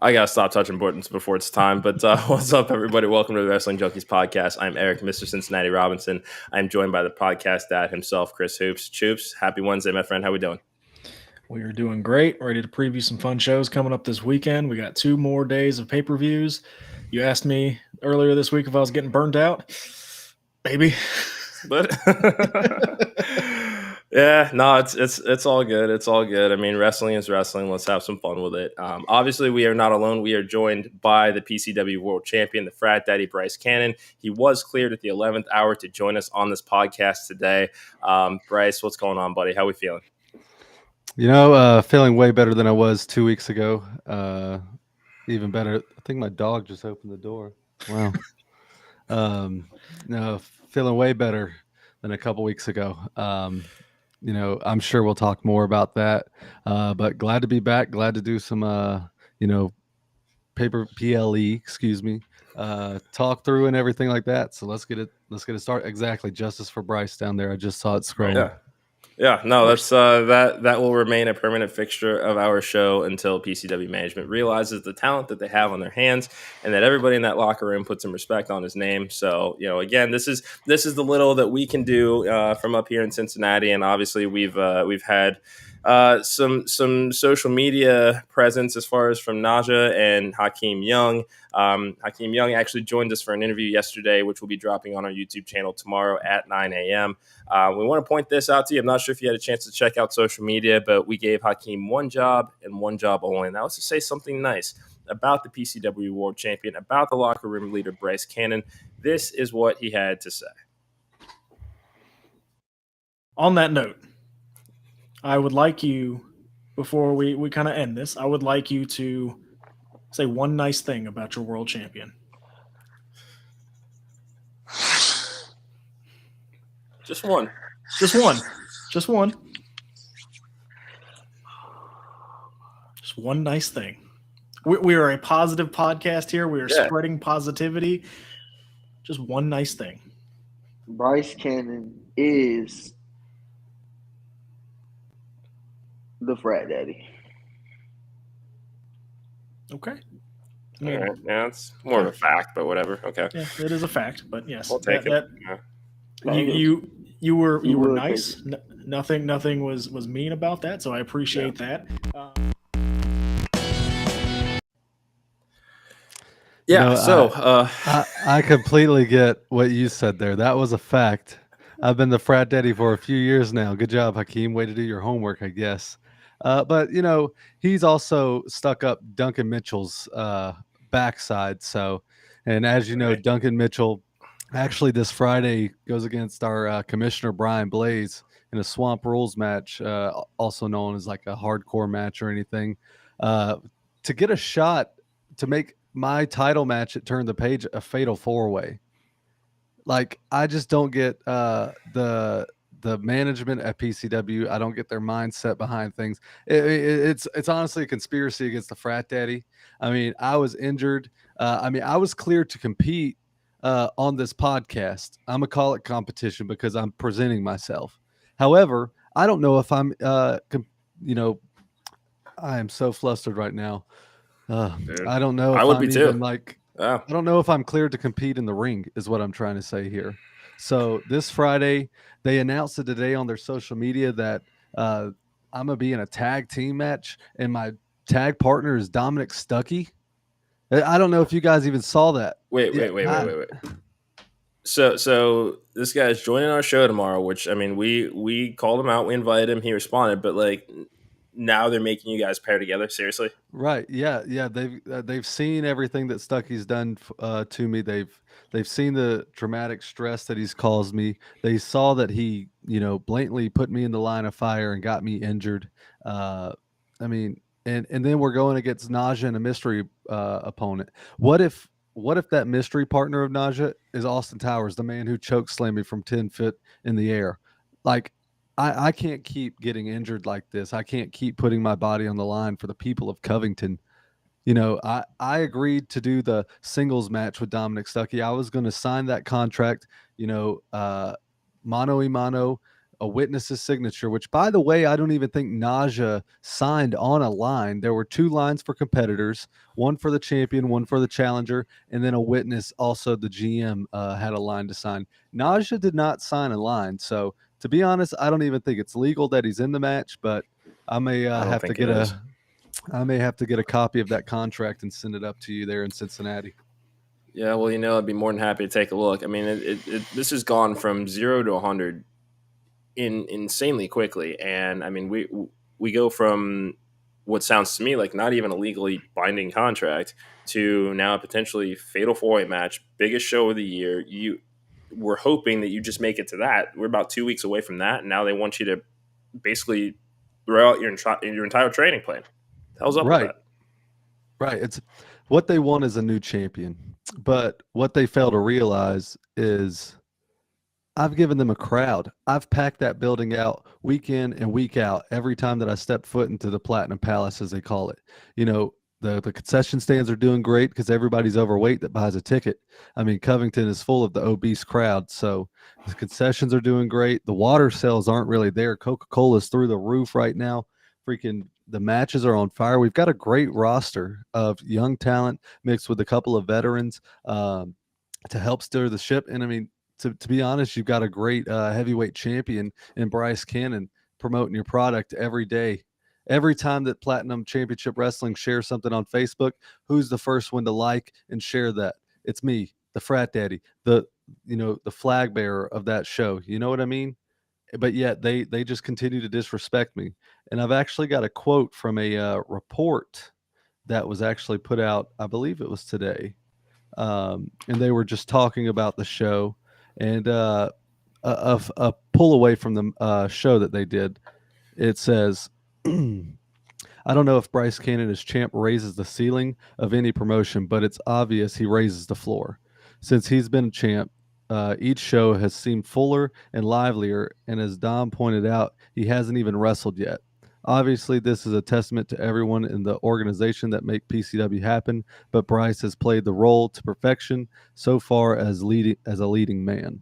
I gotta stop touching buttons before it's time. But what's up, everybody? Welcome to the Wrestling Junkies podcast. I'm Eric, Mr. Cincinnati Robinson. I'm joined by the podcast dad himself, Chris Hoops. Choops, happy Wednesday, my friend. How we doing? We are doing great. Ready to preview some fun shows coming up this weekend. We got 2 more days of pay-per-views. You asked me earlier this week if I was getting burnt out. Maybe. But yeah, no, it's all good. It's all good. I mean, wrestling is wrestling. Let's have some fun with it. Obviously, we are not alone. We are joined by the PCW World Champion, the Frat Daddy, Bryce Cannon. He was cleared at the 11th hour to join us on this podcast today. Bryce, what's going on, buddy? How we feeling? Feeling way better than I was 2 weeks ago. Even better. I think my dog just opened the door. Wow. No, feeling way better than a couple weeks ago. I'm sure we'll talk more about that. But glad to be back. Glad to do some, paper PLE, excuse me, talk through and everything like that. So let's get it started. Exactly. Justice for Bryce down there. I just saw it scrolling. Yeah, no, that's that will remain a permanent fixture of our show until PCW management realizes the talent that they have on their hands and that everybody in that locker room puts some respect on his name. So, again, this is the little that we can do from up here in Cincinnati, and obviously we've had some social media presence as far as from Naja and Hakeem Young. Hakeem Young actually joined us for an interview yesterday, which will be dropping on our YouTube channel tomorrow at 9 a.m. We want to point this out to you. I'm not sure if you had a chance to check out social media, but we gave Hakeem one job and one job only, and that was to say something nice about the PCW World Champion, about the locker room leader, Bryce Cannon. This is what he had to say. On that note, I would like you, before we kind of end this, I would like you to say one nice thing about your world champion. Just one. Just one. Just one. Just one nice thing. We are a positive podcast here. We are spreading positivity. Just one nice thing. Bryce Cannon is the Frat Daddy. Okay. Yeah, it's more of a fact, but whatever. Okay. Yeah, it is a fact, but yes. We'll take it. You were nice. Nothing was mean about that, so I appreciate that. I completely get what you said there. That was a fact. I've been the Frat Daddy for a few years now. Good job, Hakeem. Way to do your homework, I guess. But he's also stuck up Duncan Mitchell's backside. So, and as you know, right. Duncan Mitchell actually this Friday goes against our commissioner Brian Blaze in a Swamp Rules match, also known as like a hardcore match or anything, to get a shot to make my title match at Turn the Page a fatal 4-way. Like, I just don't get the management at PCW. I don't get their mindset behind things. It's honestly a conspiracy against the Frat Daddy. I mean, I was injured. I was cleared to compete on this podcast. I'm going to call it competition because I'm presenting myself. However, I don't know if I'm, I am so flustered right now. I don't know if I would be too. I don't know if I'm cleared to compete in the ring is what I'm trying to say here. So this Friday, they announced it today on their social media that I'm going to be in a tag team match, and my tag partner is Dominick Stuckey. I don't know if you guys even saw that. Wait. So this guy's joining our show tomorrow, which, I mean, we called him out. We invited him. He responded. But, like, now they're making you guys pair together? Seriously? Right. Yeah. They've seen everything that Stuckey's done to me. They've seen the traumatic stress that he's caused me. They saw that he, blatantly put me in the line of fire and got me injured. And then we're going against Naja and a mystery opponent. What if that mystery partner of Naja is Austin Towers, the man who choke slammed me from 10 feet in the air? Like, I can't keep getting injured like this. I can't keep putting my body on the line for the people of Covington. I agreed to do the singles match with Dominick Stuckey. I was going to sign that contract, mano a mano, a witness's signature, which, by the way, I don't even think Naja signed on a line. There were 2 lines for competitors, one for the champion, one for the challenger, and then a witness, also the GM, had a line to sign. Naja did not sign a line. So, to be honest, I don't even think it's legal that he's in the match, but I may I don't have to think get it is. a copy of that contract and send it up to you there in Cincinnati. Yeah, well, I'd be more than happy to take a look. I mean, this has gone from 0 to 100 insanely quickly, and I mean, we go from what sounds to me like not even a legally binding contract to now a potentially fatal 4-way match, biggest show of the year. We're hoping that you just make it to that. We're about 2 weeks away from that, and now they want you to basically throw out your entire training plan. The hell's up with that? Right. It's what they want is a new champion. But what they fail to realize is I've given them a crowd. I've packed that building out week in and week out every time that I step foot into the Platinum Palace, as they call it. The concession stands are doing great because everybody's overweight that buys a ticket. I mean, Covington is full of the obese crowd. So the concessions are doing great. The water sales aren't really there. Coca-Cola's through the roof right now. Freaking the matches are on fire. We've got a great roster of young talent mixed with a couple of veterans to help steer the ship. And I mean, to be honest, you've got a great heavyweight champion in Bryce Cannon promoting your product every day. Every time that Platinum Championship Wrestling shares something on Facebook, who's the first one to like and share that? It's me, the Frat Daddy, the flag bearer of that show. You know what I mean? But yet they just continue to disrespect me. And I've actually got a quote from a report that was actually put out, I believe it was today. And they were just talking about the show and a pull away from the show that they did. It says, I don't know if Bryce Cannon as champ raises the ceiling of any promotion, but it's obvious he raises the floor. Since he's been champ, each show has seemed fuller and livelier, and as Dom pointed out, he hasn't even wrestled yet. Obviously, this is a testament to everyone in the organization that make PCW happen, but Bryce has played the role to perfection so far as a leading man.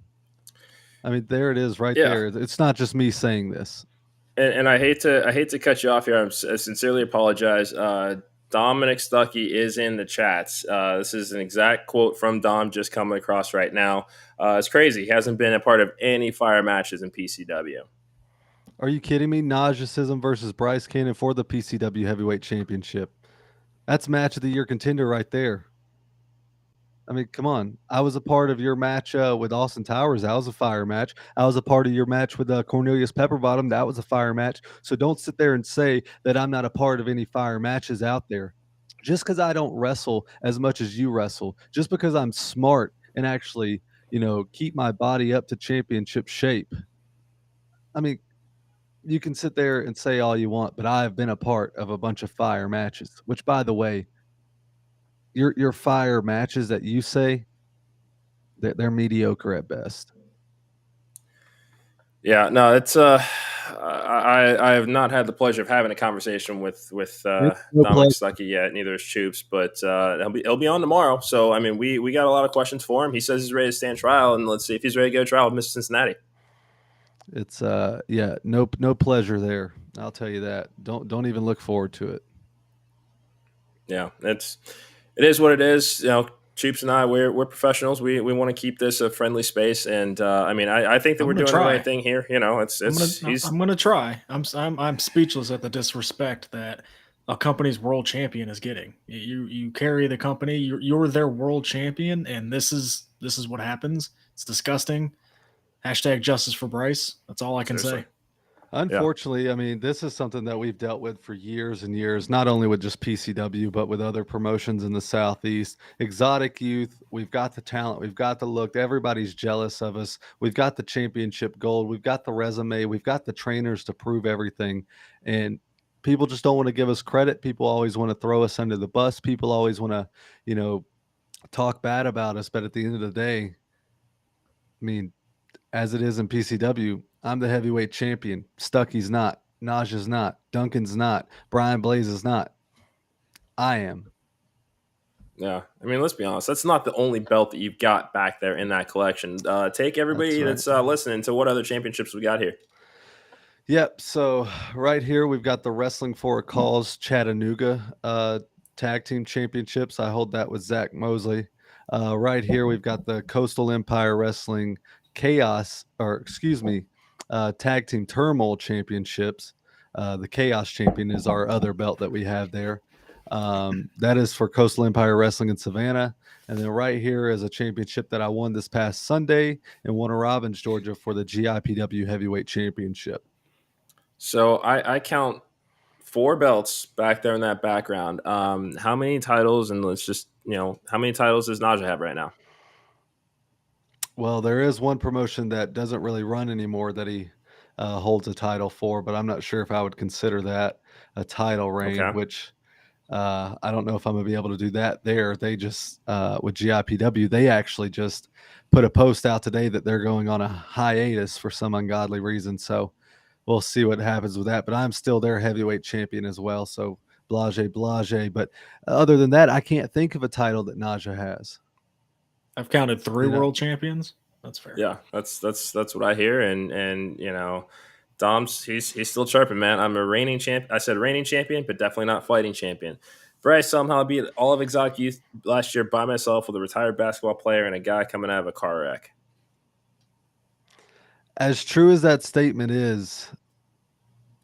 I mean, there it is right there. It's not just me saying this. And I hate to cut you off here. I sincerely apologize. Dominick Stuckey is in the chats. This is an exact quote from Dom just coming across right now. It's crazy. He hasn't been a part of any fire matches in PCW. Are you kidding me? Najasism versus Bryce Cannon for the PCW Heavyweight Championship. That's match of the year contender right there. I mean, come on. I was a part of your match with Austin Towers. That was a fire match. I was a part of your match with Cornelius Pepperbottom. That was a fire match. So don't sit there and say that I'm not a part of any fire matches out there. Just because I don't wrestle as much as you wrestle, just because I'm smart and actually, keep my body up to championship shape. I mean, you can sit there and say all you want, but I have been a part of a bunch of fire matches, which, by the way, your fire matches that you say, they're mediocre at best. Yeah, no, it's I have not had the pleasure of having a conversation with Dominick Stuckey yet. Neither is Choops, but he'll be on tomorrow. So I mean, we got a lot of questions for him. He says he's ready to stand trial, and let's see if he's ready to go trial with Mr. Cincinnati. It's no pleasure there. I'll tell you that. Don't even look forward to it. Yeah, it is what it is. Choops and I, we're professionals. We want to keep this a friendly space, and I mean, I think that we're doing the right thing here. I'm going to try. I'm speechless at the disrespect that a company's world champion is getting. You carry the company. You're their world champion, and this is what happens. It's disgusting. Hashtag justice for Bryce. That's all I can say. Unfortunately, I mean, this is something that we've dealt with for years and years, not only with just PCW, but with other promotions in the Southeast. Exotic youth, we've got the talent, we've got the look. Everybody's jealous of us. We've got the championship gold. We've got the resume. We've got the trainers to prove everything. And people just don't want to give us credit. People always want to throw us under the bus. People always want to, talk bad about us. But at the end of the day, I mean, as it is in PCW, I'm the heavyweight champion. Stuckey's not. Naja's not. Duncan's not. Brian Blaze is not. I am. Yeah. I mean, let's be honest. That's not the only belt that you've got back there in that collection. Take everybody that's listening to what other championships we got here. Yep. So right here we've got the Wrestling for a Cause Chattanooga Tag Team Championships. I hold that with Zach Mosley. Right here we've got the Coastal Empire Wrestling Tag Team Turmoil Championships. The Chaos Champion is our other belt that we have there. That is for Coastal Empire Wrestling in Savannah. And then right here is a championship that I won this past Sunday in Warner Robins, Georgia for the GIPW Heavyweight Championship. So I count 4 belts back there in that background. How many titles? And let's just, how many titles does Naja have right now? Well, there is one promotion that doesn't really run anymore that he holds a title for, but I'm not sure if I would consider that a title reign, Okay. which I don't know if I'm going to be able to do that there. They just, with GIPW, they actually just put a post out today that they're going on a hiatus for some ungodly reason. So we'll see what happens with that. But I'm still their heavyweight champion as well. So blase. But other than that, I can't think of a title that Naja has. I've counted 3 You know? world champions. That's fair. Yeah, that's what I hear, and Dom's he's still chirping, man. I'm a reigning champ. I said reigning champion, but definitely not fighting champion. Bryce somehow beat all of Exotic Youth last year by myself with a retired basketball player and a guy coming out of a car wreck. As true as that statement is,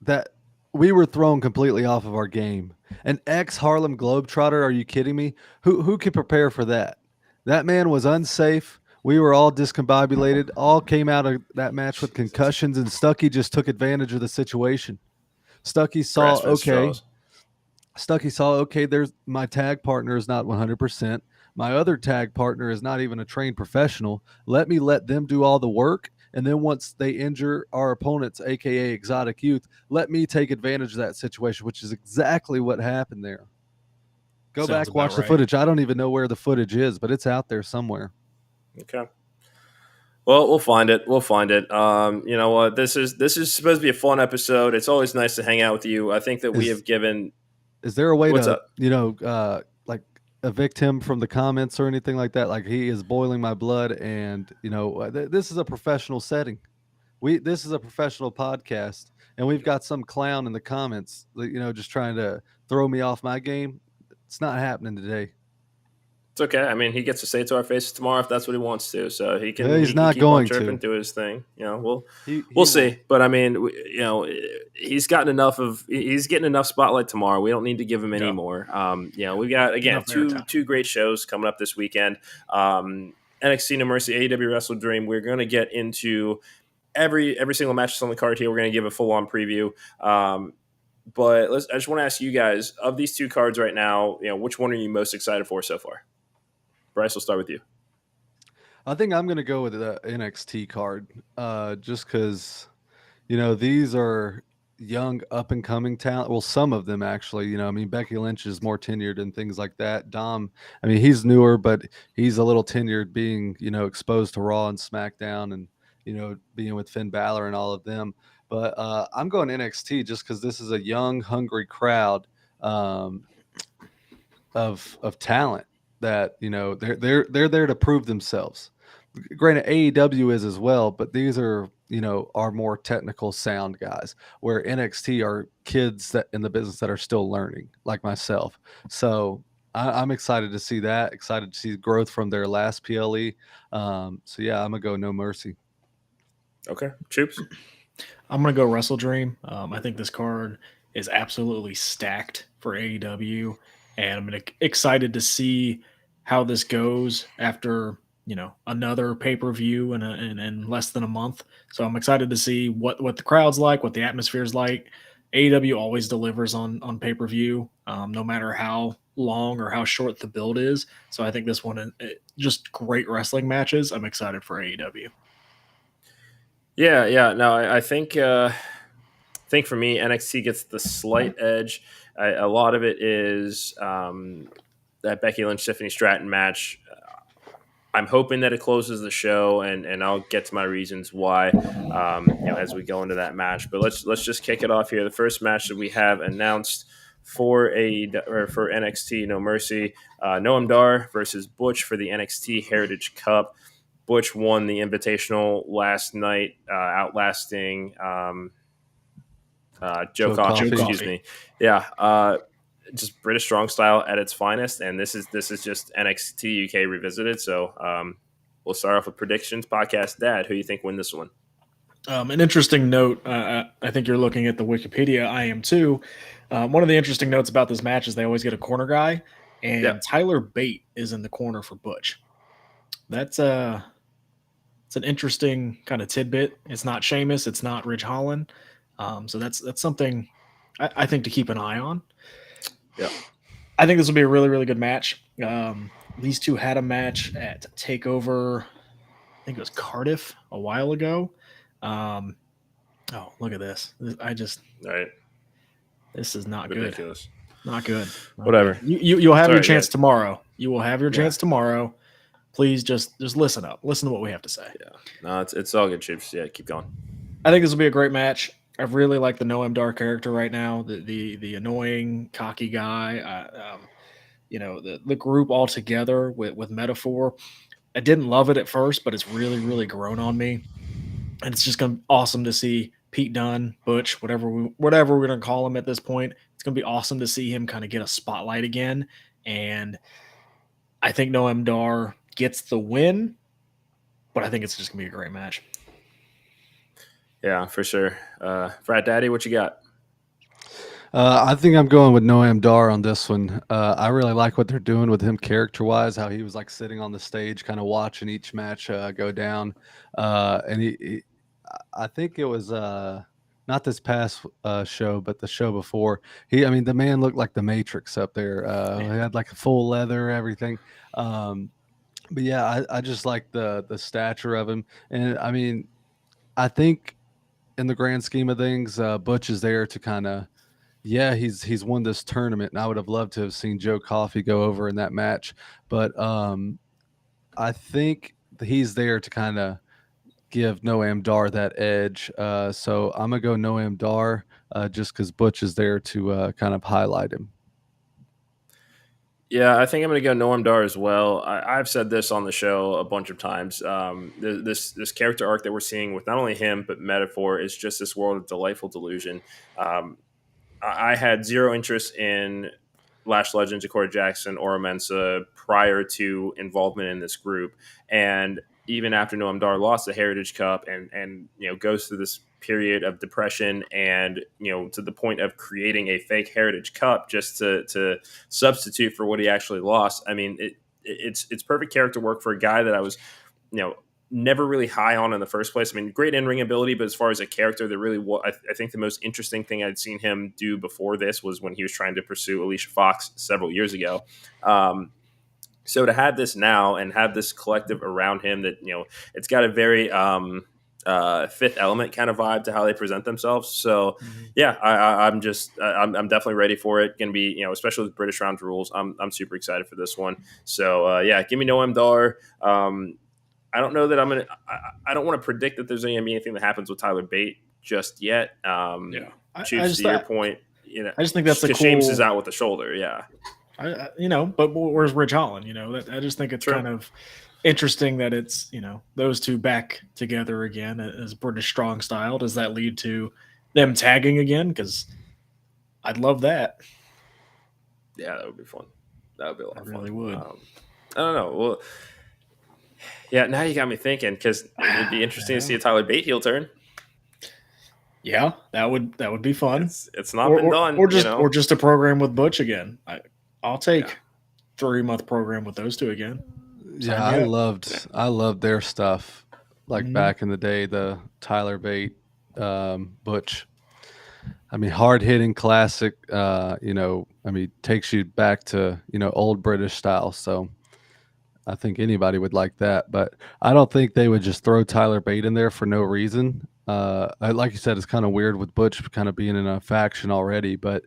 that we were thrown completely off of our game. An ex-Harlem Globetrotter, are you kidding me? Who could prepare for that? That man was unsafe. We were all discombobulated, all came out of that match with concussions, and Stuckey just took advantage of the situation. Stuckey saw, there's my tag partner is not 100%. My other tag partner is not even a trained professional. Let them do all the work. And then once they injure our opponents, aka Exotic Youth, let me take advantage of that situation, which is exactly what happened there. Go Sounds back, watch about the right. footage. I don't even know where the footage is, but it's out there somewhere. Okay. Well, we'll find it. You know what? This is supposed to be a fun episode. It's always nice to hang out with you. I think that we have given. Is there a way What's to, up? like evict him from the comments or anything like that? Like he is boiling my blood, and this is a professional setting. This is a professional podcast, and we've got some clown in the comments, just trying to throw me off my game. It's not happening today. It's okay. I mean, he gets to say it to our faces tomorrow if that's what he wants to. So he can. He's He can not keep on going chirping, to. do his thing. We'll He see. will. But I mean, he's gotten enough of. He's getting enough spotlight tomorrow. We don't need to give him any Yeah. more. We've got again two great shows coming up this weekend. NXT No Mercy, AEW WrestleDream. We're going to get into every single match that's on the card here. We're going to give a full on preview. But I just want to ask you guys, of these 2 cards right now, which one are you most excited for so far? Bryce, we'll start with you. I think I'm going to go with the NXT card, just because, these are young, up and coming talent. Well, some of them actually. Becky Lynch is more tenured and things like that. Dom, he's newer, but he's a little tenured, being exposed to Raw and SmackDown, and being with Finn Balor and all of them. But I'm going NXT just because this is a young, hungry crowd of talent that they're there to prove themselves. Granted, AEW is as well, but these are more technical sound guys, where NXT are kids that in the business that are still learning, like myself. So I'm excited to see that. Excited to see growth from their last PLE. So yeah, I'm gonna go No Mercy. Okay, Troops. I'm gonna go WrestleDream. I think this card is absolutely stacked for AEW, and I'm excited to see how this goes after another pay-per-view in less than a month. So I'm excited to see what the crowd's like, what the atmosphere's like. AEW always delivers on pay-per-view, no matter how long or how short the build is. So I think this one just great wrestling matches. I'm excited for AEW. Yeah. No, I think for me, NXT gets the slight edge. A lot of it is that Becky Lynch Tiffany Stratton match. I'm hoping that it closes the show, and I'll get to my reasons why as we go into that match. But let's just kick it off here. The first match that we have announced for NXT No Mercy, Noam Dar versus Butch for the NXT Heritage Cup. Butch won the Invitational last night, outlasting Joe Joe Coffey, Coffey. excuse me. Yeah, just British strong style at its finest, and this is just NXT UK revisited. So we'll start off with predictions. Podcast Dad, who you think win this one? An interesting note. I think you're looking at the Wikipedia. I am too. One of the interesting notes about this match is they always get a corner guy, and Yep. Tyler Bate is in the corner for Butch. That's it's an interesting kind of tidbit. It's not Sheamus, it's not Ridge Holland, so that's something I think to keep an eye on. Yeah, I think this will be a really really good match. These two had a match at Takeover. I think it was Cardiff a while ago. Oh, look at this! all right, This is not ridiculous. good. Not good. Whatever. You'll have It's your all right, chance yeah. tomorrow. You will have your Yeah. chance tomorrow. Please just listen up. Listen to what we have to say. Yeah, no, it's all good, Chips. Yeah, keep going. I think this will be a great match. I really like the Noam Dar character right now. The annoying, cocky guy. The group all together with Metaphor. I didn't love it at first, but it's really really grown on me, and it's just gonna be awesome to see Pete Dunne, Butch, whatever we're gonna call him at this point. It's gonna be awesome to see him kind of get a spotlight again, and I think Noam Dar gets the win, but I think it's just gonna be a great match. Yeah, for sure. Frat Daddy, what you got? I think I'm going with Noam Dar on this one. I really like what they're doing with him character-wise, how he was like sitting on the stage, kind of watching each match go down. And I think it was not this past show, but the show before. The man looked like the Matrix up there. He had like a full leather, everything. But yeah, I just like the stature of him, and I mean, I think in the grand scheme of things, Butch is there to kind of. Yeah, he's won this tournament, and I would have loved to have seen Joe Coffey go over in that match. But I think he's there to kind of give Noam Dar that edge. So I'm gonna go Noam Dar just because Butch is there to kind of highlight him. Yeah, I think I'm going to go Noam Dar as well. I've said this on the show a bunch of times. This character arc that we're seeing with not only him but Metaphor is just this world of delightful delusion. I had zero interest in Lash Legends, Jakota Jackson, or Mensa prior to involvement in this group, and even after Noam Dar lost the Heritage Cup and goes through this period of depression and to the point of creating a fake Heritage Cup just to substitute for what he actually lost. I mean, it's perfect character work for a guy that I was never really high on in the first place. I mean, great in-ring ability, but as far as a character, I think the most interesting thing I'd seen him do before this was when he was trying to pursue Alicia Fox several years ago. So to have this now and have this collective around him that, it's got a very Fifth Element kind of vibe to how they present themselves. So yeah, I'm definitely ready for it. Going to be, especially with British Round rules. I'm super excited for this one. So yeah, give me Noam Dar. I don't know that I don't want to predict that there's going to be anything that happens with Tyler Bate just yet. Chiefs, to your point, I just think that's a cool. James is out with the shoulder. Yeah. But where's Ridge Holland? I just think it's kind of interesting that it's, those two back together again as British strong style. Does that lead to them tagging again? Because I'd love that. Yeah, that would be fun. That would be a lot of fun. Really would. I don't know. Well, yeah, now you got me thinking because it'd be interesting to see a Tyler Bate heel turn. Yeah, that would be fun. It's not been done, or just a program with Butch again. I'll take 3-month program with those two again. Yeah, I loved their stuff back in the day, the Tyler Bate, Butch. I mean, hard hitting classic. Takes you back to old British style. So I think anybody would like that, but I don't think they would just throw Tyler Bate in there for no reason. Like you said, it's kind of weird with Butch kind of being in a faction already, but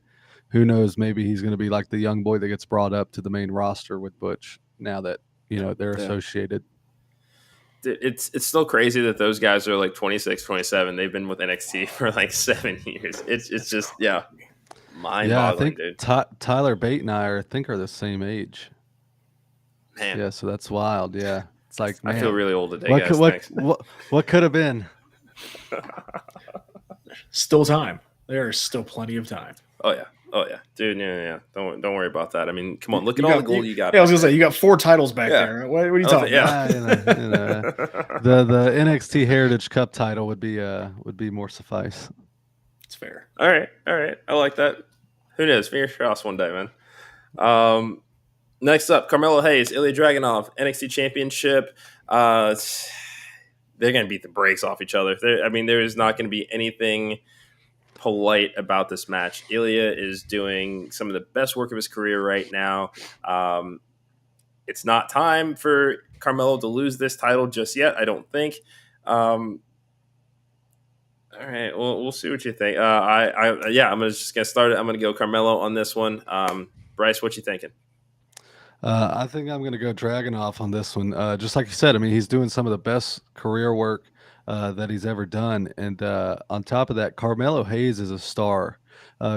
who knows? Maybe he's going to be like the young boy that gets brought up to the main roster with Butch now that they're associated. It's still crazy that those guys are like 26, 27. They've been with NXT for like 7 years. It's just mind-boggling, I think dude. Tyler Bate and I are the same age. Man. Yeah, so that's wild. Yeah, it's like, man, I feel really old today, what guys. What could have been? Still time. There is still plenty of time. Oh yeah, dude. Yeah. Don't worry about that. I mean, come on, look at You all got- the gold you got. Yeah, I was gonna say you got 4 titles back Yeah. there. What are you I talking was- about? The NXT Heritage Cup title would be more suffice. It's fair. All right. I like that. Who knows? Fingers crossed one day, man. Next up, Carmelo Hayes, Ilya Dragunov, NXT Championship. They're going to beat the brakes off each other. There is not going to be anything polite about this match. Ilya is doing some of the best work of his career right now. It's not time for Carmelo to lose this title just yet, I don't think. All right, well, we'll see what you think. I'm just gonna start it. I'm gonna go Carmelo on this one. Bryce, what you thinking? I think I'm going to go Dragunov on this one. Just like you said, I mean, he's doing some of the best career work that he's ever done. And on top of that, Carmelo Hayes is a star.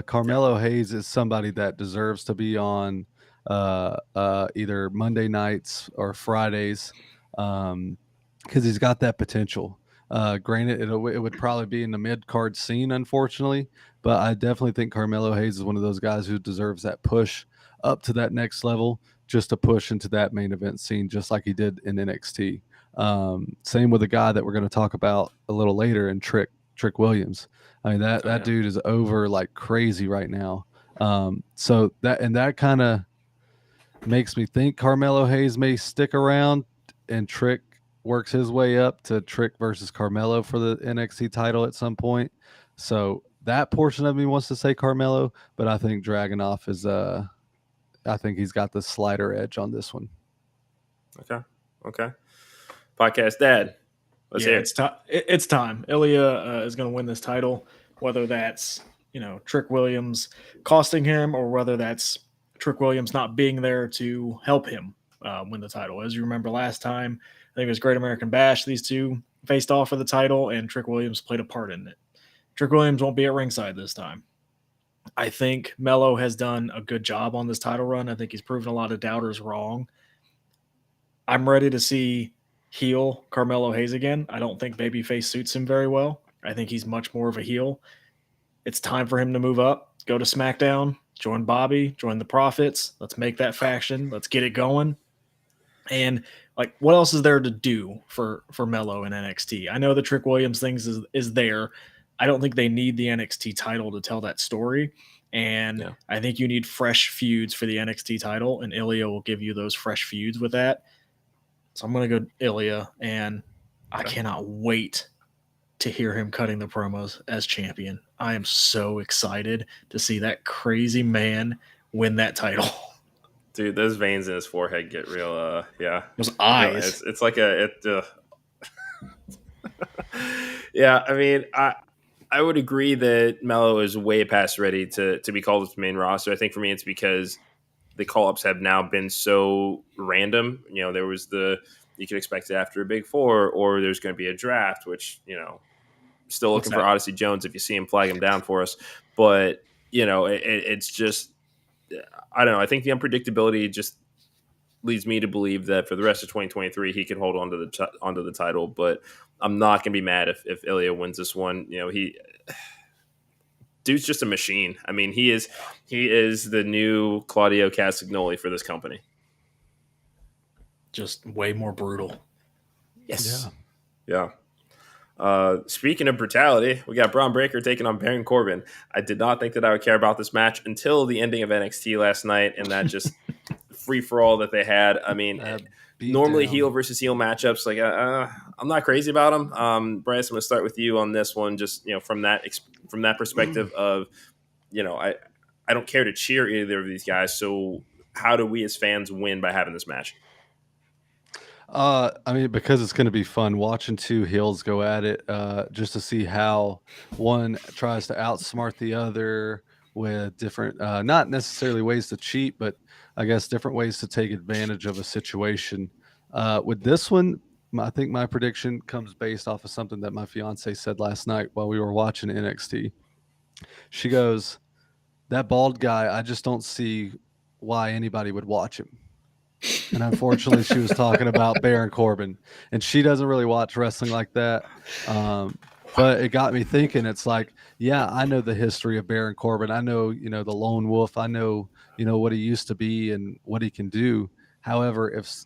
Carmelo Hayes is somebody that deserves to be on either Monday nights or Fridays because he's got that potential. Granted, it would probably be in the mid-card scene, unfortunately, but I definitely think Carmelo Hayes is one of those guys who deserves that push up to that next level, just to push into that main event scene, just like he did in NXT. Same with a guy that we're going to talk about a little later in Trick Williams. I mean, that dude is over like crazy right now. So that kind of makes me think Carmelo Hayes may stick around and Trick works his way up to Trick versus Carmelo for the NXT title at some point. So that portion of me wants to say Carmelo, but I think Dragunov is I think he's got the slider edge on this one. Okay. Podcast Dad. Let's hear it. It's time. Ilya is going to win this title, whether that's Trick Williams costing him or whether that's Trick Williams not being there to help him win the title. As you remember last time, I think it was Great American Bash. These two faced off for the title, and Trick Williams played a part in it. Trick Williams won't be at ringside this time. I think Melo has done a good job on this title run. I think he's proven a lot of doubters wrong. I'm ready to see heel Carmelo Hayes again. I don't think babyface suits him very well. I think he's much more of a heel. It's time for him to move up, go to SmackDown, join Bobby, join the Profits. Let's make that faction. Let's get it going. And what else is there to do for Melo in NXT? I know the Trick Williams things is there. I don't think they need the NXT title to tell that story. And I think you need fresh feuds for the NXT title, and Ilya will give you those fresh feuds with that. So I'm going to go Ilya, and I cannot wait to hear him cutting the promos as champion. I am so excited to see that crazy man win that title. Dude, those veins in his forehead get real, Those eyes. It's like yeah, I mean, I would agree that Melo is way past ready to be called up to the main roster. I think for me, it's because the call-ups have now been so random. There was you could expect it after a Big Four, or there's going to be a draft, which, still looking for Odyssey Jones if you see him, flag him down for us. But, it's just, I don't know. I think the unpredictability just leads me to believe that for the rest of 2023, he could hold onto the title. But I'm not going to be mad if Ilya wins this one. Dude's just a machine. I mean, he is the new Claudio Castagnoli for this company. Just way more brutal. Yes. Yeah. Speaking of brutality, we got Braun Breaker taking on Baron Corbin. I did not think that I would care about this match until the ending of NXT last night and that just free-for-all that they had. I mean, normally heel versus heel matchups, I'm not crazy about them. Bryce, I'm going to start with you on this one, just from that perspective of, I don't care to cheer either of these guys. So how do we as fans win by having this match? I mean, because it's going to be fun watching two heels go at it, just to see how one tries to outsmart the other with different, not necessarily ways to cheat, but I guess different ways to take advantage of a situation. With this one, I think my prediction comes based off of something that my fiance said last night while we were watching NXT. She goes, "That bald guy, I just don't see why anybody would watch him." And unfortunately, she was talking about Baron Corbin, and she doesn't really watch wrestling like that. But it got me thinking. It's like, yeah, I know the history of Baron Corbin. I know, the lone wolf. I know, what he used to be and what he can do. However, if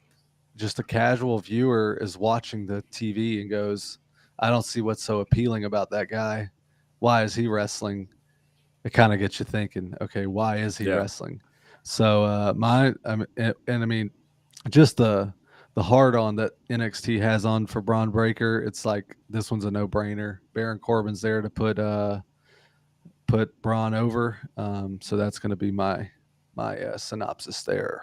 just a casual viewer is watching the TV and goes, I don't see what's so appealing about that guy. Why is he wrestling? It kind of gets you thinking, okay, why is he wrestling? So I mean, just the hard on that NXT has on for Braun Breaker, it's like this one's a no brainer. Baron Corbin's there to put Braun over, so that's going to be my synopsis there.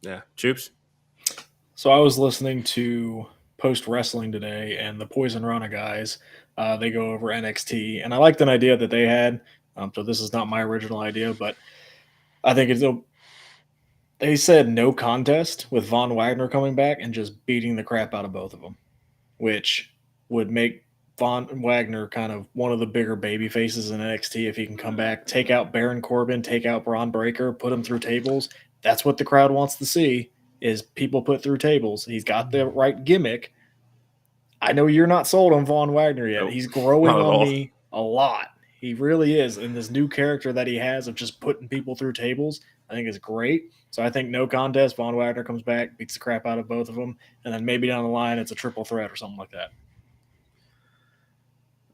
Yeah, Troops. So I was listening to Post Wrestling today, and the Poison Rana guys, they go over NXT, and I liked an idea that they had. So this is not my original idea, but I think they said no contest with Von Wagner coming back and just beating the crap out of both of them, which would make Von Wagner kind of one of the bigger baby faces in NXT if he can come back, take out Baron Corbin, take out Braun Breaker, put him through tables. That's what the crowd wants to see, is people put through tables. He's got the right gimmick. I know you're not sold on Von Wagner yet. Nope, He's growing not at on all. me a lot. He really is. And this new character that he has of just putting people through tables, I think is great. So I think no contest. Von Wagner comes back, beats the crap out of both of them, and then maybe down the line it's a triple threat or something like that.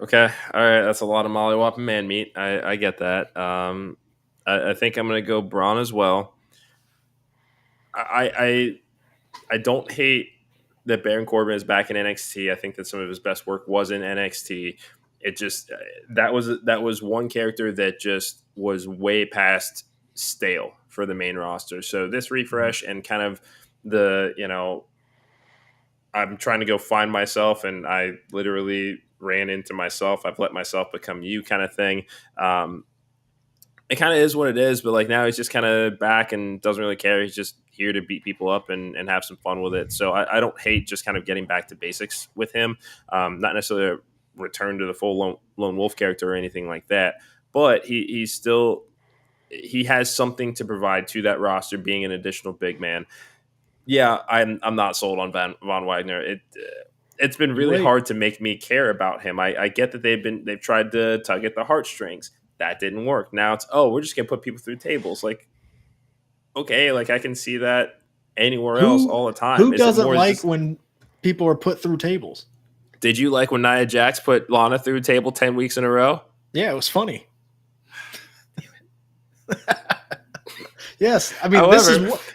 Okay, all right, that's a lot of mollywopping man meat. I get that. I think I'm going to go Braun as well. I don't hate that Baron Corbin is back in NXT. I think that some of his best work was in NXT. It just that was one character that just was way past stale for the main roster. So this refresh and kind of the I'm trying to go find myself, and I literally ran into myself. I've let myself become you, kind of thing. It kind of is what it is, but like now he's just kind of back and doesn't really care. He's just here to beat people up and have some fun with it. So I don't hate just kind of getting back to basics with him. Not necessarily a return to the full lone wolf character or anything like that, but he has something to provide to that roster, being an additional big man. Yeah, I'm not sold on Von Wagner. It's been really hard to make me care about him. I get that they've tried to tug at the heartstrings. That didn't work. Now it's, we're just gonna put people through tables. Like, okay, like I can see that anywhere else all the time. Who doesn't like when people are put through tables? Did you like when Nia Jax put Lana through a table 10 weeks in a row? Yeah, it was funny. Yes, I mean,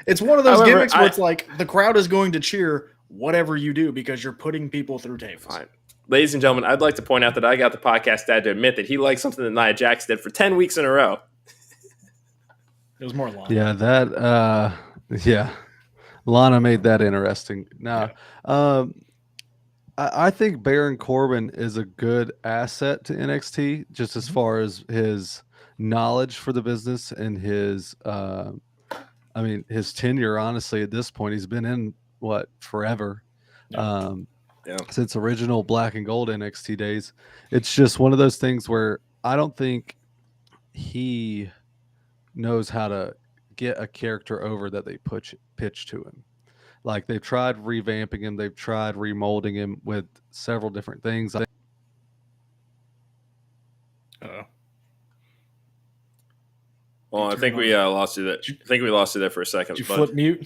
it's one of those gimmicks where it's like the crowd is going to cheer whatever you do because you're putting people through tables. Fine. Ladies and gentlemen, I'd like to point out that I got the podcast dad to admit that he liked something that Nia Jax did for 10 weeks in a row. It was more Lana. Yeah, Lana made that interesting. Now, I think Baron Corbin is a good asset to NXT, just as far as his knowledge for the business and his tenure. Honestly, at this point, he's been in forever. Yeah. Since original black and gold NXT days. It's just one of those things where I don't think he knows how to get a character over that they pitch to him. Like, they've tried revamping him, they've tried remolding him with several different things. Well, I think we lost you there. I think we lost you there for a second. Did you flip mute?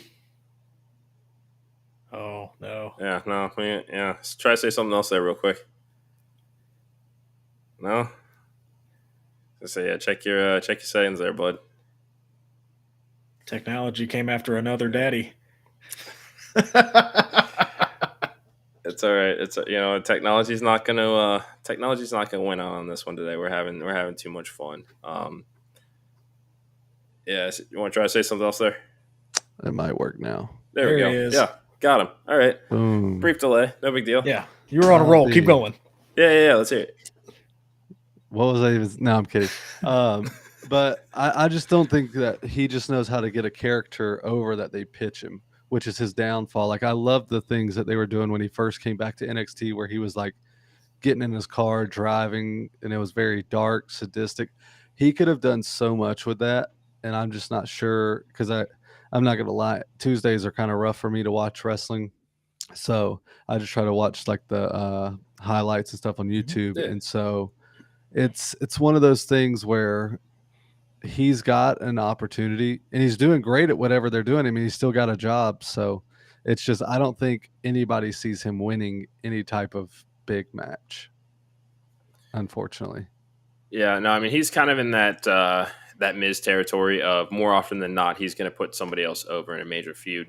Oh, no. Yeah, no. Let's try to say something else there real quick. No? So, check your settings there, bud. Technology came after another daddy. It's all right. It's technology's not gonna win out on this one today. We're having too much fun. Yeah, you want to try to say something else there? It might work now. There we go. He is. Yeah, got him. All right. Boom. Brief delay. No big deal. Yeah, you were on a roll. Keep going. Yeah. Let's hear it. What was I even? No, I'm kidding. But I just don't think that he just knows how to get a character over that they pitch him, which is his downfall. Like, I love the things that they were doing when he first came back to NXT, where he was like getting in his car, driving, and it was very dark, sadistic. He could have done so much with that. And I'm just not sure, because I'm not going to lie. Tuesdays are kind of rough for me to watch wrestling. So I just try to watch like the highlights and stuff on YouTube. Yeah. And so it's one of those things where he's got an opportunity and he's doing great at whatever they're doing. I mean, he's still got a job. So it's just, I don't think anybody sees him winning any type of big match, unfortunately. Yeah, no, I mean he's kind of in that Miz territory of more often than not he's going to put somebody else over in a major feud.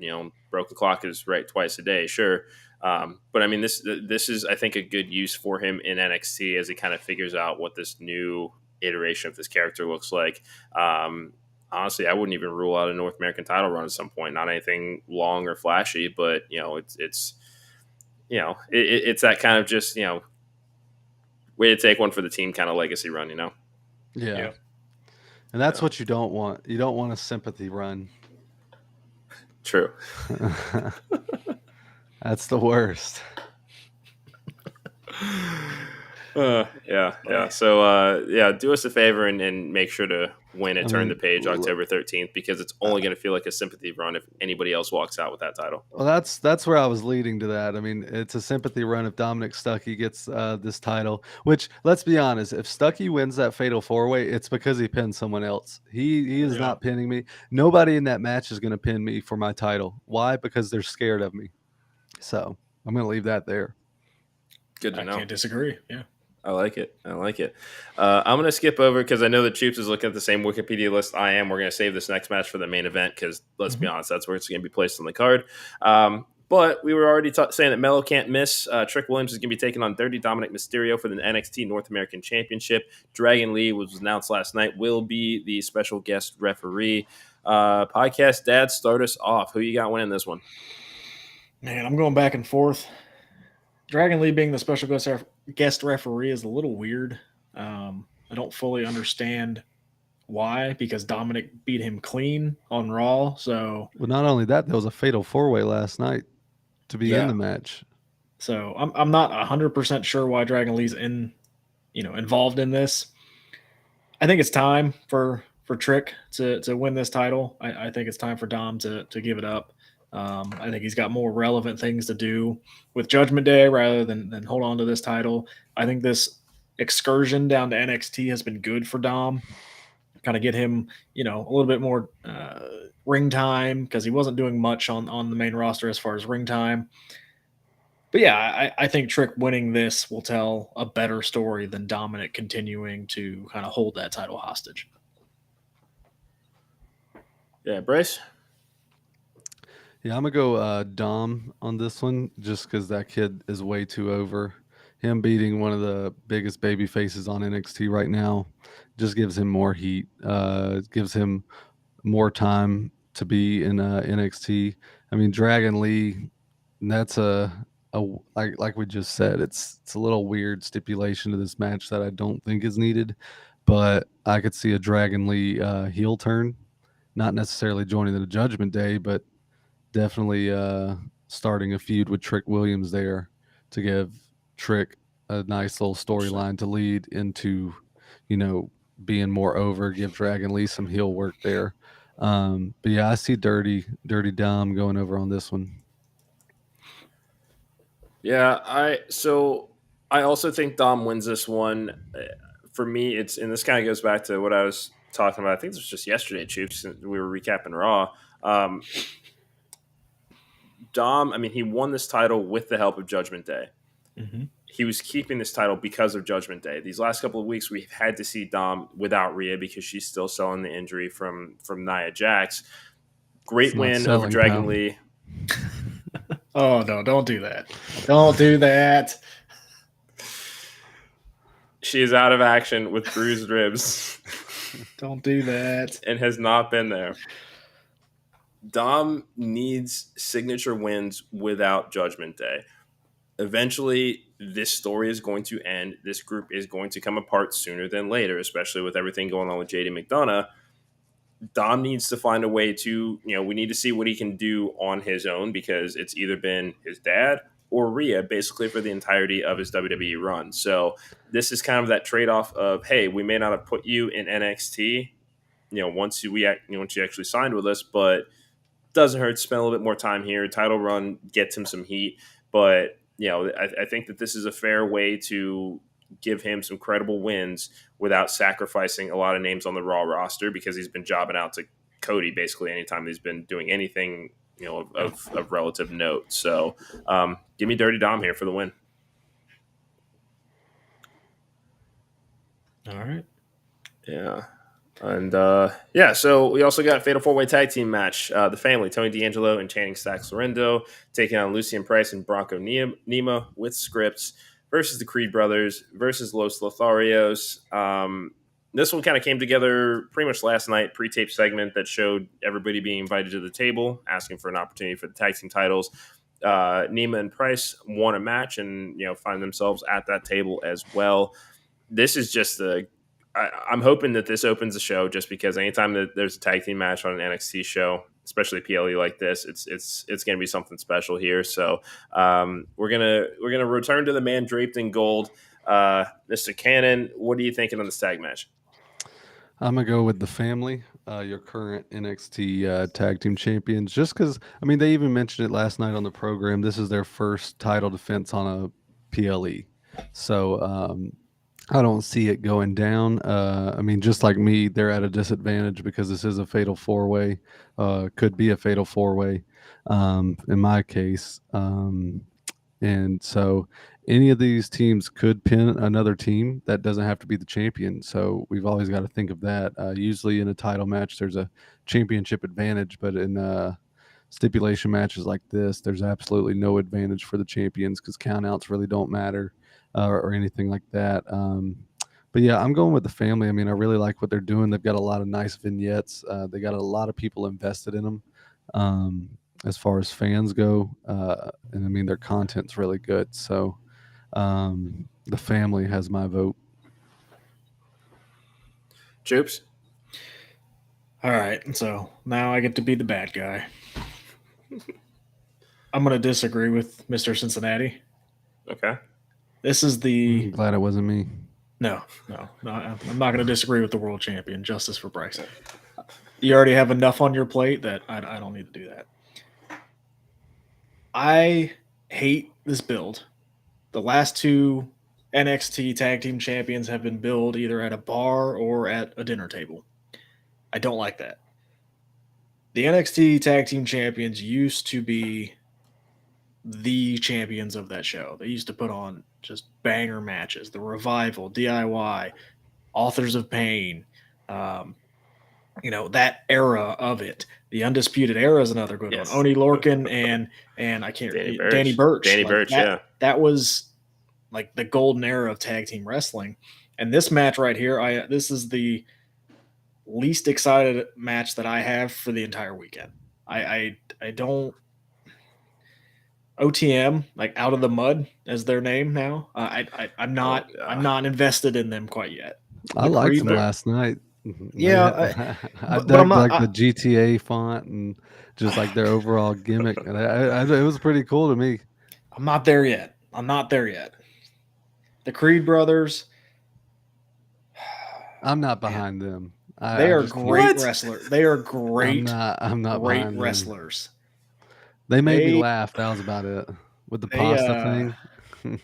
Broke the clock is right twice a day, sure, but I mean this is I think a good use for him in NXT as he kind of figures out what this new iteration of this character looks like. Honestly, I wouldn't even rule out a North American title run at some point. Not anything long or flashy, but it's that kind of just way to take one for the team kind of legacy run, Yeah. And that's what you don't want. You don't want a sympathy run. True. That's the worst. Yeah. So, do us a favor and make sure to win at Turn the Page October 13th because it's only going to feel like a sympathy run if anybody else walks out with that title. Well, that's where I was leading to that. I mean, it's a sympathy run if Dominick Stuckey gets this title, which, let's be honest, if Stuckey wins that Fatal 4-Way, it's because he pinned someone else. He is not pinning me. Nobody in that match is going to pin me for my title. Why? Because they're scared of me. So I'm going to leave that there. Good to know. I can't disagree. Yeah. I like it. I'm going to skip over because I know that Choops is looking at the same Wikipedia list I am. We're going to save this next match for the main event because, let's be honest, that's where it's going to be placed on the card. But we were already saying that Mello can't miss. Trick Williams is going to be taking on Dirty Dominic Mysterio for the NXT North American Championship. Dragon Lee, which was announced last night, will be the special guest referee. Podcast Dad, start us off. Who you got winning this one? Man, I'm going back and forth. Dragon Lee being the special guest referee is a little weird. I don't fully understand why, because Dominic beat him clean on Raw. So, well, not only that, there was a Fatal 4-Way last night to be in the match. So I'm not 100% sure why Dragon Lee's involved in this. I think it's time for Trick to win this title. I think it's time for Dom to give it up. I think he's got more relevant things to do with Judgment Day rather than hold on to this title. I think this excursion down to NXT has been good for Dom. Kind of get him, a little bit more ring time because he wasn't doing much on the main roster as far as ring time. But yeah, I think Trick winning this will tell a better story than Dominic continuing to kind of hold that title hostage. Yeah, Bryce? Yeah, I'm going to go Dom on this one just because that kid is way too over. Him beating one of the biggest baby faces on NXT right now just gives him more heat, gives him more time to be in NXT. I mean, Dragon Lee, that's like we just said, it's a little weird stipulation to this match that I don't think is needed, but I could see a Dragon Lee heel turn, not necessarily joining the Judgment Day, but definitely starting a feud with Trick Williams there to give Trick a nice little storyline to lead into, being more over, give Dragon Lee some heel work there. But yeah, I see Dirty Dom going over on this one. Yeah, I also think Dom wins this one. For me, and this kind of goes back to what I was talking about. I think this was just yesterday, Choops. We were recapping Raw. Dom, I mean, he won this title with the help of Judgment Day. Mm-hmm. He was keeping this title because of Judgment Day. These last couple of weeks, we've had to see Dom without Rhea because she's still selling the injury from Nia Jax. Great win over Dragon Lee. Oh, no, don't do that. Don't do that. She is out of action with bruised ribs. Don't do that. And has not been there. Dom needs signature wins without Judgment Day. Eventually, this story is going to end. This group is going to come apart sooner than later, especially with everything going on with JD McDonough. Dom needs to find a way to, we need to see what he can do on his own because it's either been his dad or Rhea basically for the entirety of his WWE run. So this is kind of that trade-off of, hey, we may not have put you in NXT, once you actually signed with us, but doesn't hurt to spend a little bit more time here. Title run gets him some heat, but I think that this is a fair way to give him some credible wins without sacrificing a lot of names on the Raw roster, because he's been jobbing out to Cody basically anytime he's been doing anything of relative note. So give me Dirty Dom here for the win. All right. Yeah. And so we also got a Fatal 4-Way Tag Team match. The family, Tony D'Angelo and Channing Stacks Lorendo, taking on Lucien Price and Bronco Nima with scripts versus the Creed Brothers versus Los Lotharios. This one kind of came together pretty much last night, pre-tape segment that showed everybody being invited to the table, asking for an opportunity for the tag team titles. Nima and Price won a match and find themselves at that table as well. This is just I'm hoping that this opens the show, just because anytime that there's a tag team match on an NXT show, especially PLE like this, it's going to be something special here. So we're gonna return to the man draped in gold. Mr. Cannon, what are you thinking on this tag match? I'm gonna go with the family, your current NXT tag team champions, just because they even mentioned it last night on the program. This is their first title defense on a PLE, so I don't see it going down. Just like me, they're at a disadvantage because this is a fatal 4-way, could be a fatal 4-way in my case. And so any of these teams could pin another team. That doesn't have to be the champion. So we've always got to think of that. Usually in a title match, there's a championship advantage, but in stipulation matches like this, there's absolutely no advantage for the champions because countouts really don't matter. Or anything like that. But yeah, I'm going with the family. I really like what they're doing. They've got a lot of nice vignettes. They got a lot of people invested in them as far as fans go. And their content's really good. So the family has my vote. Joops? All right. So now I get to be the bad guy. I'm going to disagree with Mr. Cincinnati. Okay. This is I'm glad it wasn't me. No, I'm not going to disagree with the world champion. Justice for Bryce. You already have enough on your plate that I don't need to do that. I hate this build. The last two NXT tag team champions have been billed either at a bar or at a dinner table. I don't like that. The NXT tag team champions used to be the champions of that show. They used to put on just banger matches. The Revival, DIY, Authors of Pain, that era of it. The Undisputed Era is another good one. Oni Lorcan and I can't Danny Burch. That was like the golden era of tag team wrestling. And this match right here, this is the least excited match that I have for the entire weekend. I don't. OTM, like Out of the Mud, as their name now. I'm not invested in them quite yet. I liked them last night. Yeah, I dug the GTA font and just like their overall gimmick. It was pretty cool to me. I'm not there yet. The Creed brothers. I'm not behind them. They are great wrestlers. They are great. I'm not great wrestlers. They made me laugh. That was about it. With the pasta thing.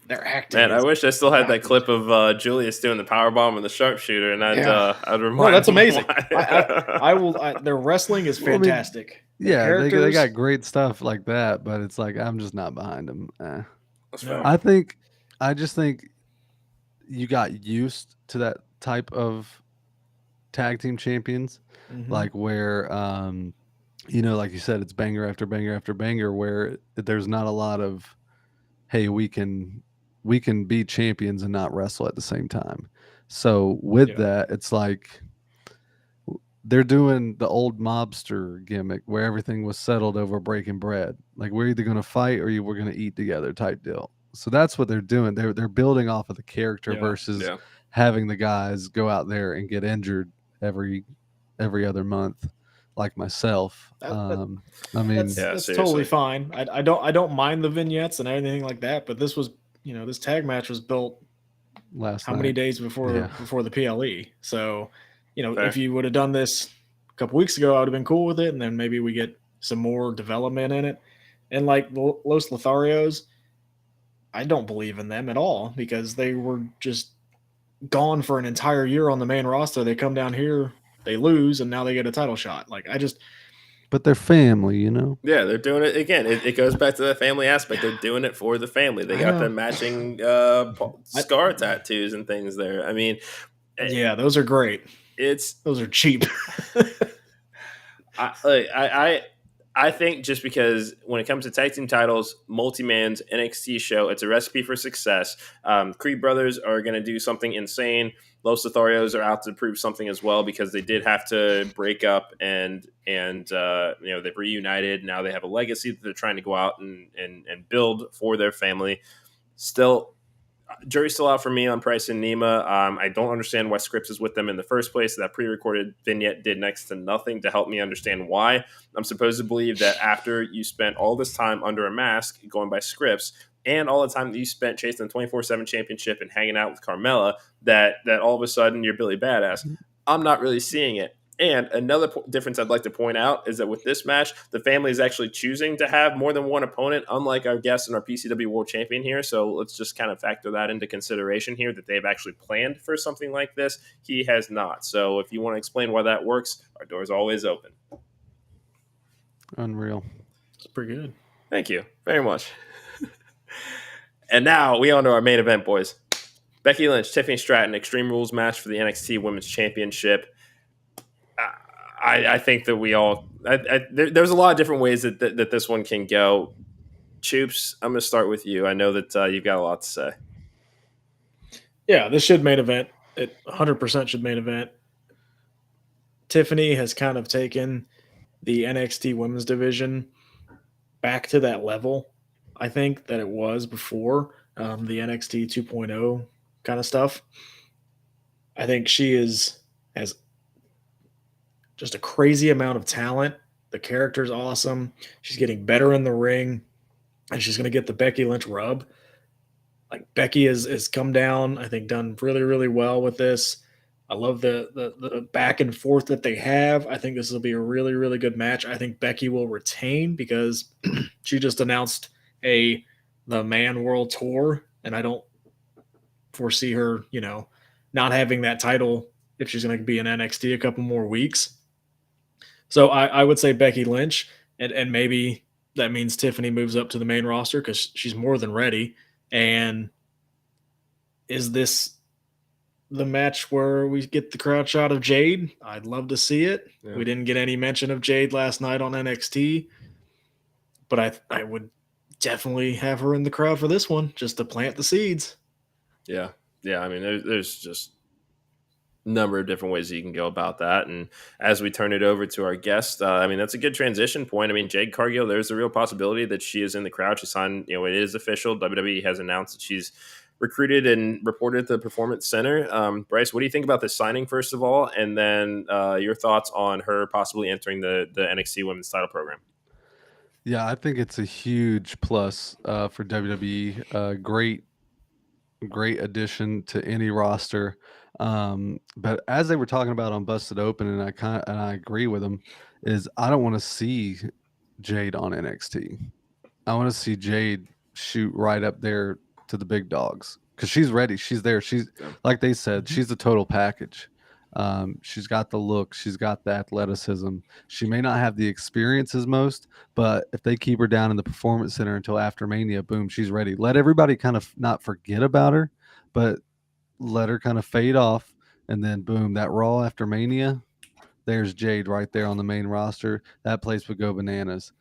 They're acting. Man, I wish I still had that clip of Julius doing the powerbomb and the sharpshooter, and I'd remind. Oh, that's amazing. I will. Their wrestling is fantastic. They got great stuff like that, but it's like I'm just not behind them. No. I just think you got used to that type of tag team champions, like where. Like you said, it's banger after banger after banger where there's not a lot of, hey, we can be champions and not wrestle at the same time. So with that, it's like they're doing the old mobster gimmick where everything was settled over breaking bread. Like we're either going to fight or we're going to eat together type deal. So that's what they're doing. They're building off of the character versus having the guys go out there and get injured every other month. Like myself, that's totally fine. I don't mind the vignettes and anything like that. But this was, this tag match was built last many days before the PLE. So, if you would have done this a couple weeks ago, I would have been cool with it, and then maybe we get some more development in it. And like Los Lotharios, I don't believe in them at all because they were just gone for an entire year on the main roster. They come down here, they lose, and now they get a title shot. Like But they're family, you know. Yeah, they're doing it again. It goes back to the family aspect. They're doing it for the family. They got the matching scar tattoos and things there. I mean, yeah, those are great. Those are cheap. I think just because when it comes to tag team titles, multi-man's NXT show, it's a recipe for success. Creed Brothers are going to do something insane. Los Lotharios are out to prove something as well because they did have to break up and they've reunited. Now they have a legacy that they're trying to go out and build for their family. Still, jury's still out for me on Price and Nima. I don't understand why Scripps is with them in the first place. That pre-recorded vignette did next to nothing to help me understand why. I'm supposed to believe that after you spent all this time under a mask going by Scripps and all the time that you spent chasing the 24/7 championship and hanging out with Carmella, that all of a sudden you're Billy Badass. I'm not really seeing it. And another difference I'd like to point out is that with this match, the family is actually choosing to have more than one opponent, unlike our guest and our PCW World Champion here. So let's just kind of factor that into consideration here, that they've actually planned for something like this. He has not. So if you want to explain why that works, our door is always open. Unreal. It's pretty good. Thank you very much. And now we on to our main event, boys. Becky Lynch, Tiffany Stratton, Extreme Rules match for the NXT Women's Championship. I think that we all there's a lot of different ways that this one can go. Choops, I'm going to start with you. I know that you've got a lot to say. Yeah, this should main event. It 100% should main event. Tiffany has kind of taken the NXT women's division back to that level, I think, that it was before the NXT 2.0 kind of stuff. I think she has just a crazy amount of talent. The character's awesome. She's getting better in the ring, and she's going to get the Becky Lynch rub. Like, Becky has come down, I think, done really, really well with this. I love the back and forth that they have. I think this will be a really, really good match. I think Becky will retain because she just announced the Man World Tour, and I don't foresee her, not having that title if she's going to be in NXT a couple more weeks. So I would say Becky Lynch, and maybe that means Tiffany moves up to the main roster because she's more than ready. And is this the match where we get the crowd shot of Jade? I'd love to see it. Yeah. We didn't get any mention of Jade last night on NXT, but I would definitely have her in the crowd for this one just to plant the seeds. Yeah. I mean, there's just number of different ways that you can go about that. And as we turn it over to our guest, that's a good transition point. I mean, Jade Cargill, there's a real possibility that she is in the crowd. She signed, it is official. WWE has announced that she's recruited and reported to the Performance Center. Bryce, what do you think about this signing, first of all? And then your thoughts on her possibly entering the NXT Women's Title program? Yeah, I think it's a huge plus for WWE. Great addition to any roster. But as they were talking about on Busted Open, and I agree with them, is I don't want to see Jade on NXT. I want to see Jade shoot right up there to the big dogs because she's ready. She's there. She's, like they said, she's the total package. She's got the look. She's got the athleticism. She may not have the experience as most, but if they keep her down in the Performance Center until after Mania, boom, she's ready. Let everybody kind of not forget about her, but let her kind of fade off, and then boom, that Raw after Mania, there's Jade right there on the main roster. That place would go bananas.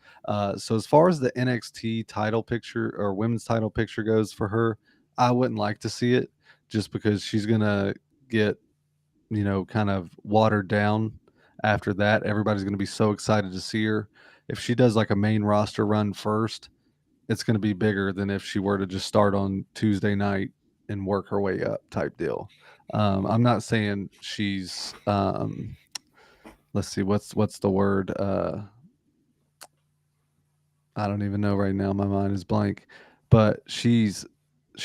So as far as the NXT title picture or women's title picture goes for her, I wouldn't like to see it just because she's going to get, kind of watered down after that. Everybody's going to be so excited to see her. If she does like a main roster run first, it's going to be bigger than if she were to just start on Tuesday night and work her way up type deal. I'm not saying she's let's see, what's the word? I don't even know right now. My mind is blank, but she's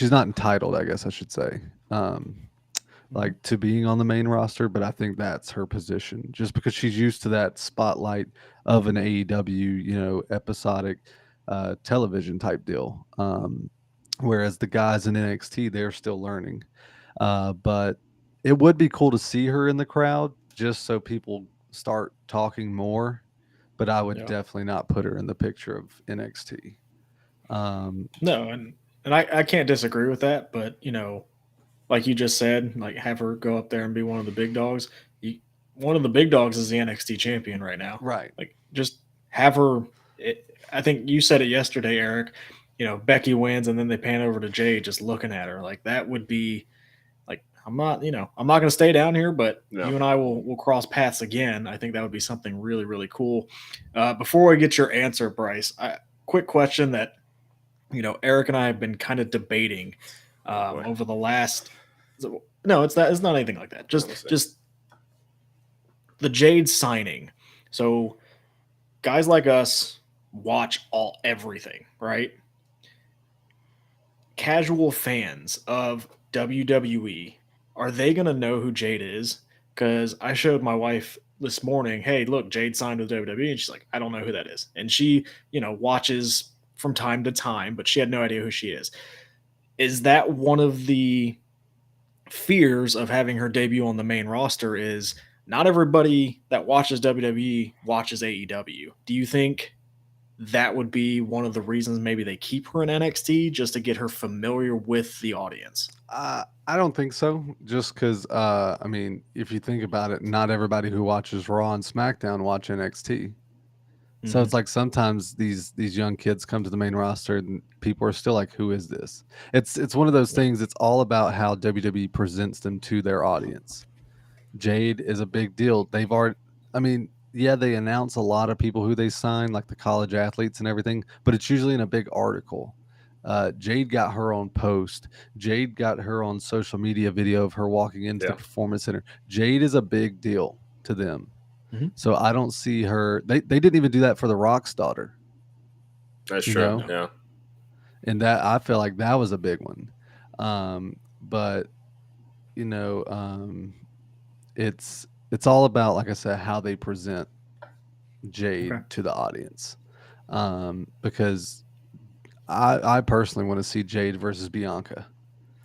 not entitled, I guess I should say. like to being on the main roster, but I think that's her position just because she's used to that spotlight of an AEW, episodic television type deal. Whereas the guys in NXT, they're still learning. But it would be cool to see her in the crowd just so people start talking more. But I would Yeah. definitely not put her in the picture of NXT. No, and I can't disagree with that, but like you just said, like have her go up there and be one of the big dogs. One of the big dogs is the NXT champion right now. Right. Like just have her. I think you said it yesterday, Eric. Becky wins and then they pan over to Jade, just looking at her like that would be like I'm not going to stay down here, but No. you and I will cross paths again. I think that would be something really really cool. Before we get your answer, Bryce, quick question that Eric and I have been kind of debating over the last. No, it's not anything like that. Just the Jade signing. So guys like us watch everything, right? Casual fans of WWE, are they gonna know who Jade is? Because I showed my wife this morning, hey, look, Jade signed with WWE, and she's like, I don't know who that is. And she, watches from time to time, but she had no idea who she is. Is that one of the fears of having her debut on the main roster is not everybody that watches WWE watches AEW. Do you think that would be one of the reasons maybe they keep her in NXT just to get her familiar with the audience? I don't think so. Just because, I mean, if you think about it, not everybody who watches Raw and SmackDown watch NXT. So it's like sometimes these young kids come to the main roster and people are still like, "Who is this?" It's one of those things. It's all about how WWE presents them to their audience. Jade is a big deal. They've already, I mean, yeah, they announce a lot of people who they sign, like the college athletes and everything, but it's usually in a big article. Jade got her on post. Jade got her on social media video of her walking into the performance center. Jade is a big deal to them. Mhm. So I don't see her. They didn't even do that for the Rock's daughter. That's You true. know? Yeah. And that I feel like that was a big one. But it's all about, like I said, how they present Jade to the audience. Because I personally want to see Jade versus Bianca.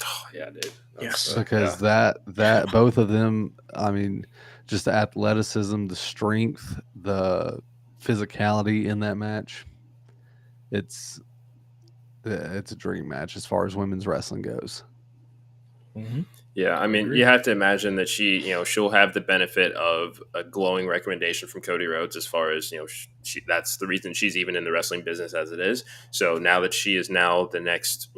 Oh, yeah, dude. Yes. Because that both of them, I mean, just the athleticism, the strength, the physicality in that match. It's a dream match as far as women's wrestling goes. Mm-hmm. Yeah, I mean, you have to imagine that she'll have the benefit of a glowing recommendation from Cody Rhodes as far as, that's the reason she's even in the wrestling business as it is. So now that she is now the next,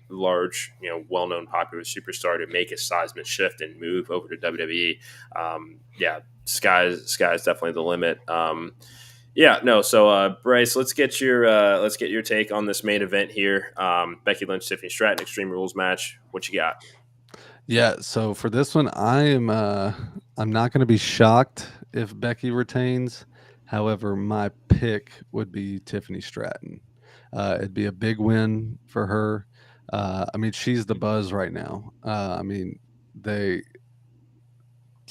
large, well-known popular superstar to make a seismic shift and move over to WWE, sky's definitely the limit. So Bryce, let's get your take on this main event here. Becky Lynch, Tiffany Stratton, Extreme Rules match. What you got? Yeah, so for this one, I'm not going to be shocked if Becky retains. However, my pick would be Tiffany Stratton. It'd be a big win for her. I mean, she's the buzz right now. I mean, they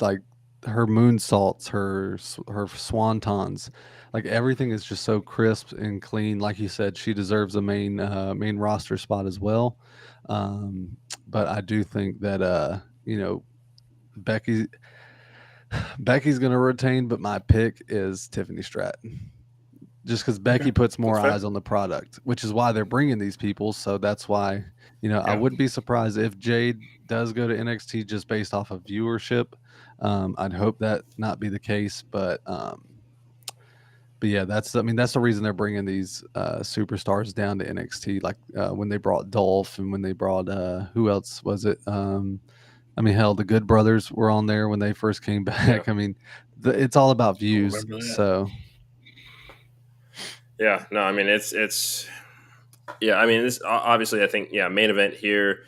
like her moonsaults, her swantons, like everything is just so crisp and clean. Like you said, she deserves a main roster spot as well. But I do think that Becky's going to retain, but my pick is Tiffany Stratton. Just because Becky puts more eyes on the product, which is why they're bringing these people. So that's why, I wouldn't be surprised if Jade does go to NXT just based off of viewership. I'd hope that not be the case, but yeah, that's the reason they're bringing these superstars down to NXT. Like when they brought Dolph and when they brought who else was it? I mean, hell, the Good Brothers were on there when they first came back. Yeah. I mean, it's all about views. So. Yeah, no, I mean, it's I mean, this obviously, I think, main event here,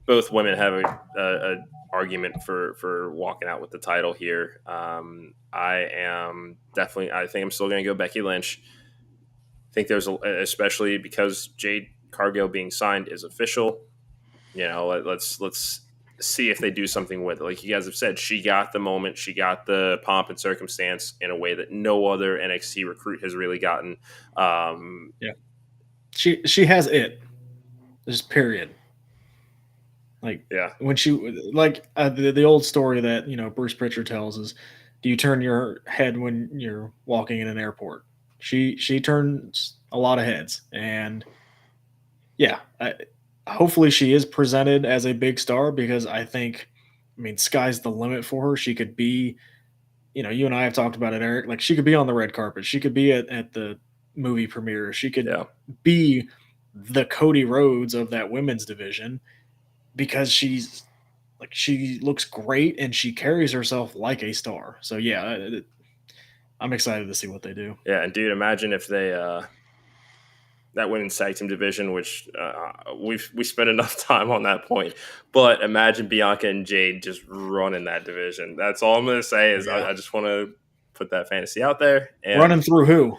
both women have a argument for walking out with the title here. I think I'm still going to go Becky Lynch. I think especially because Jade Cargill being signed is official. Let's see if they do something with it. Like you guys have said, she got the moment, she got the pomp and circumstance in a way that no other NXT recruit has really gotten. She has it. Just period. Like when she the old story that Bruce Pritchard tells is, do you turn your head when you're walking in an airport? She turns a lot of heads, and hopefully she is presented as a big star, because I mean, sky's the limit for her. She could be, you and I have talked about it, Eric. Like, she could be on the red carpet. She could be at the movie premiere. She could be the Cody Rhodes of that women's division, because she looks great and she carries herself like a star. So I'm excited to see what they do. Yeah, and dude, imagine if they that women's tag team division, which we spent enough time on that point, but imagine Bianca and Jade just running that division. That's all I'm going to say. Is I just want to put that fantasy out there. And running through who?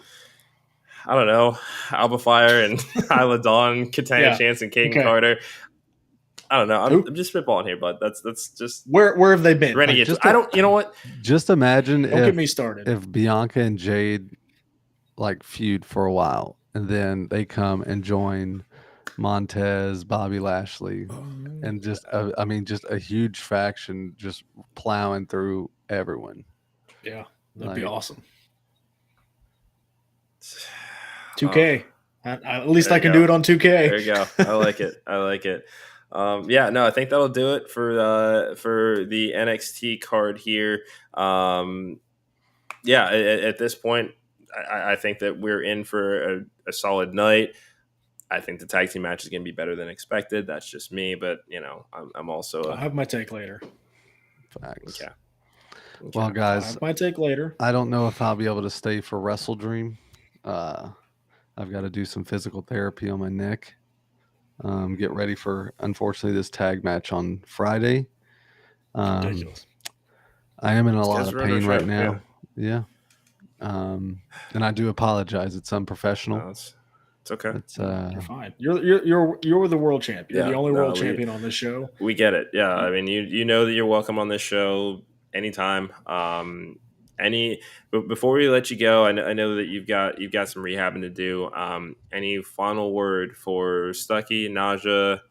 I don't know, Alba Fire and Isla Dawn, Katana Chance and Kaden Carter. I don't know. I'm just spitballing here, but that's just where have they been? Renegades. You know what? Just imagine get me started. If Bianca and Jade feud for a while, and then they come and join Montez, Bobby Lashley, and just a huge faction just plowing through everyone. Yeah, that'd be awesome. 2K. At least I can do it on 2K. There you go. I like it. I think that'll do it for the NXT card here. At this point, I think that we're in for a solid night. I think the tag team match is going to be better than expected. That's just me, but I'm also. I'll have my take later. Facts. Okay. Well, guys, I'll have my take later. I don't know if I'll be able to stay for WrestleDream. I've got to do some physical therapy on my neck. Get ready for, unfortunately, this tag match on Friday. Ridiculous. I am in a lot of pain right now. Yeah. And I do apologize. It's unprofessional. No, it's okay. You're fine. You're the world champion. You're the only world champion on this show. We get it. Yeah. I mean, you know that you're welcome on this show anytime. But before we let you go, I know that you've got some rehabbing to do. Any final word for Stuckey, Naja,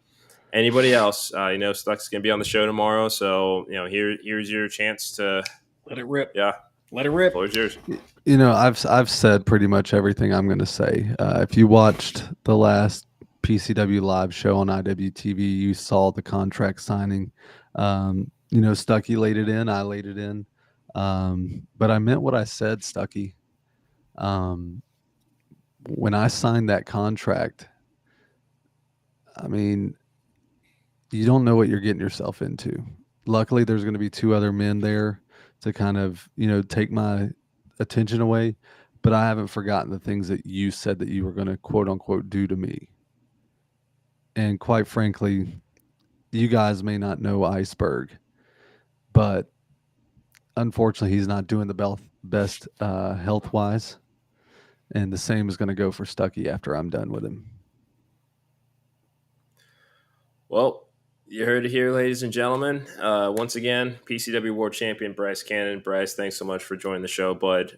anybody else? Stuck's gonna be on the show tomorrow, so here's your chance to let it rip. Yeah, let it rip. Floor's yours. I've said pretty much everything I'm gonna say. If you watched the last PCW live show on IWTV, you saw the contract signing. Stuckey laid it in. I laid it in. But I meant what I said, Stuckey. When I signed that contract, I mean, you don't know what you're getting yourself into. Luckily, there's going to be two other men there to kind of, take my attention away. But I haven't forgotten the things that you said that you were going to quote unquote do to me. And quite frankly, you guys may not know Iceberg, but unfortunately, he's not doing the best health-wise, and the same is going to go for Stuckey after I'm done with him. Well, you heard it here, ladies and gentlemen. Once again, PCW World Champion Bryce Cannon. Bryce, thanks so much for joining the show, bud.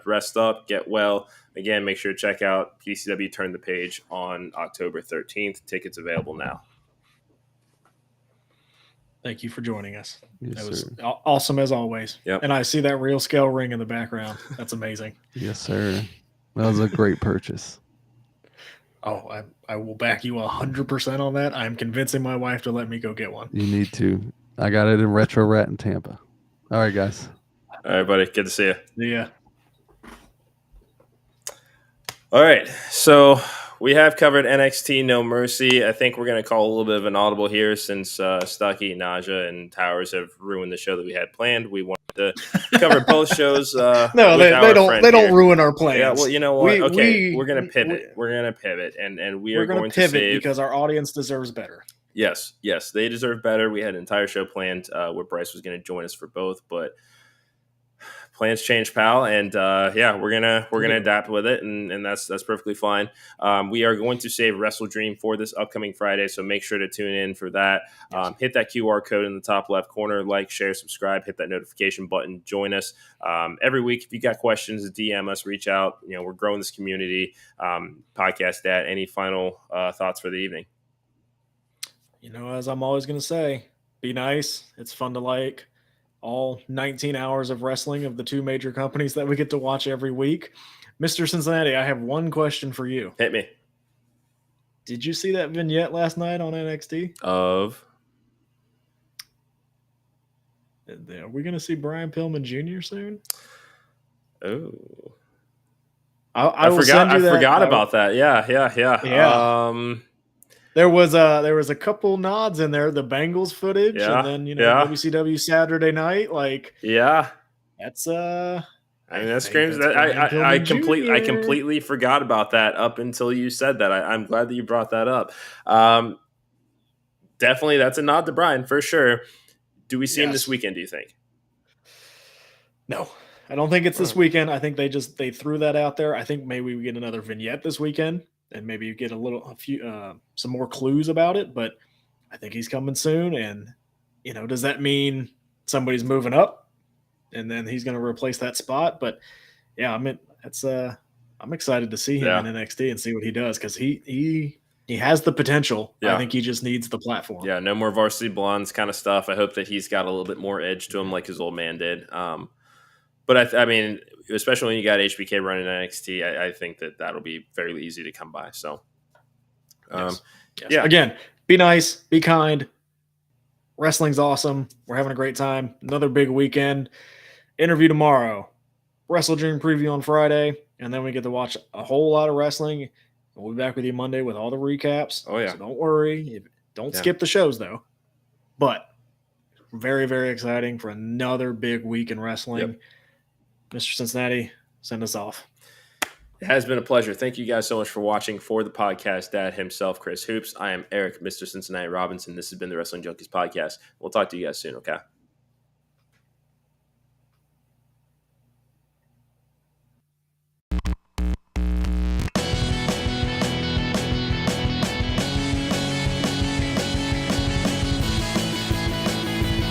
Rest up, get well. Again, make sure to check out PCW Turn the Page on October 13th. Tickets available now. Thank you for joining us. Yes, that was sir. Awesome as always. Yep. And I see that real scale ring in the background. That's amazing. Yes, sir. That was a great purchase. Oh, I will back you 100% on that. I'm convincing my wife to let me go get one. You need to. I got it in Retro Rat in Tampa. All right, guys. All right, buddy. Good to see you. Yeah. All right. So we have covered NXT No Mercy. I think we're going to call a little bit of an audible here since Stuckey, Naja, and Towers have ruined the show that we had planned. We wanted to cover both shows. No, they don't ruin our plans. Yeah, well, you know what? We're going to pivot. We're going to pivot, and we're going to pivot save because our audience deserves better. Yes, they deserve better. We had an entire show planned where Bryce was going to join us for both, but plans change, pal, and we're gonna adapt with it, and that's perfectly fine. We are going to save WrestleDream for this upcoming Friday, so make sure to tune in for that. Hit that QR code in the top left corner, like, share, subscribe, hit that notification button, join us every week. If you got questions, DM us, reach out. We're growing this community. Podcast Dad, any final thoughts for the evening? As I'm always going to say, be nice. It's fun to like all 19 hours of wrestling of the two major companies that we get to watch every week. Mr. Cincinnati, I have one question for you. Hit me. Did you see that vignette last night on NXT? Of? Are we going to see Brian Pillman Jr. soon? Oh. I forgot about that. Yeah. There was a couple nods in there, the Bengals footage, and then WCW Saturday Night, that's that screams that I completely forgot about that up until you said that. I'm glad that you brought that up. Definitely, that's a nod to Brian for sure. Do we see him this weekend? Do you think? No, I don't think it's this weekend. I think they threw that out there. I think maybe we get another vignette this weekend, and maybe you get some more clues about it. But I think he's coming soon. And does that mean somebody's moving up, and then he's going to replace that spot? But yeah, I'm excited to see him in NXT and see what he does, because he has the potential. Yeah. I think he just needs the platform. Yeah, no more Varsity Blondes kind of stuff. I hope that he's got a little bit more edge to him, like his old man did. But I mean, especially when you got HBK running NXT, I think that'll be fairly easy to come by. So, yes. Yeah. Again, be nice, be kind. Wrestling's awesome. We're having a great time. Another big weekend. Interview tomorrow. WrestleDream preview on Friday, and then we get to watch a whole lot of wrestling. We'll be back with you Monday with all the recaps. Oh yeah. So don't worry. Don't skip the shows though. But very, very exciting for another big week in wrestling. Yep. Mr. Cincinnati, send us off. It has been a pleasure. Thank you guys so much for watching. For the podcast dad himself, Chris Hoops, I am Eric, Mr. Cincinnati Robinson. This has been the Wrestling Junkies podcast. We'll talk to you guys soon, okay?